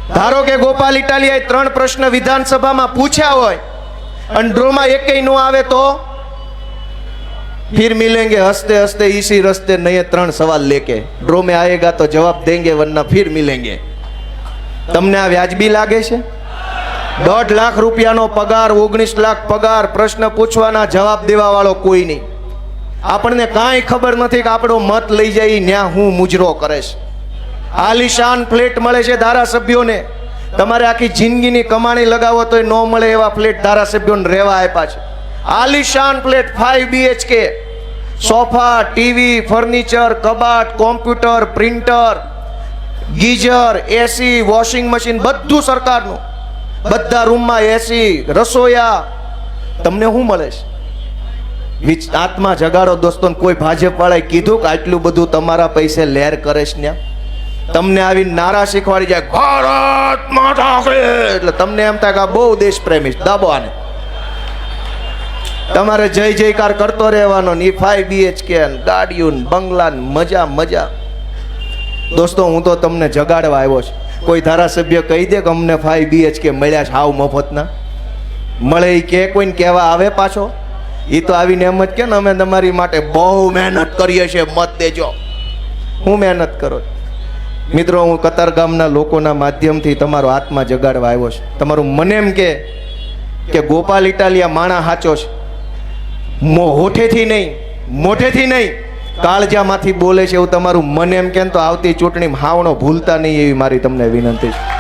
ધારો કે ગોપાલ ઇટાલિયાએ 3 પ્રશ્ન વિધાનસભામાં પૂછ્યા હોય અને ડ્રોમાં એકેય નો આવે તો फिर मिलेंगे हंसते हंसते इसी रास्ते नए 3 सवाल लेके ड्रो में आएगा तो जवाब देंगे वरना फिर मिलेंगे। તમને આ વ્યાજબી લાગે છે? 1.5 લાખ રૂપિયાનો પગાર, 19 લાખ પગાર, પ્રશ્ન પૂછવાના જવાબ દેવા વાળો કોઈ નહીં। આપણને કાંઈ ખબર નથી કે આપણો મત લઈ જાય ન્યા હું મુજરો કરે છે। આલિશાન ફ્લેટ મળે છે ધારાસભ્યોને, તમારે આખી જિંદગીની કમાણી લગાવો તોય ન મળે એવા ફ્લેટ ધારાસભ્યોને રહેવા આપ્યા છે। આલિશાન flat 5 BHK, sofa, TV, furniture, કબાટ, computer, printer, geyser, AC, washing machine બધું સરકારનું, બધા રૂમમાં એસી, રસોયા। તમને શું મળે છે? આત્મા જગાડો દોસ્તો। કોઈ ભાજપ વાળાએ કીધું કે આટલું બધું તમારા પૈસે લહેર કરે છે ને? તમને આવી નારા શીખવાડી જાય ભારત માતા કી, એટલે તમને એમ થાય કે આ બહુ દેશ પ્રેમી, દાબો આને। તમારે જય જયકાર કરતો રહેવાનો ને 5 BHK ગાડીઓ બંગલા મજા મજા। દોસ્તો હું તો તમને જગાડવા આવ્યો છું। કોઈ ધારાસભ્ય કહી દે કે અમને 5 BHK મળ્યા છે હાવ મફતના મળે, એ કે કોઈને કહેવા આવે પાછો? એ તો આવીને એમ જ કે ને અમે તમારી માટે બહુ મહેનત કરીએ છીએ, મત દેજો। હું મહેનત કરો મિત્રો? હું કતારગામના લોકોના માધ્યમથી તમારો આત્મા જગાડવા આવ્યો છું। તમારું મને એમ કે ગોપાલ ઇટાલિયા માણા સાચો છે, હોઠેથી નહીં, મોઢેથી નહીં, કાળજામાંથી બોલે છે એવું તમારું મને એમ કે તો આવતી ચૂંટણીમાં હાવણો ભૂલતા નહીં એવી મારી તમને વિનંતી છે।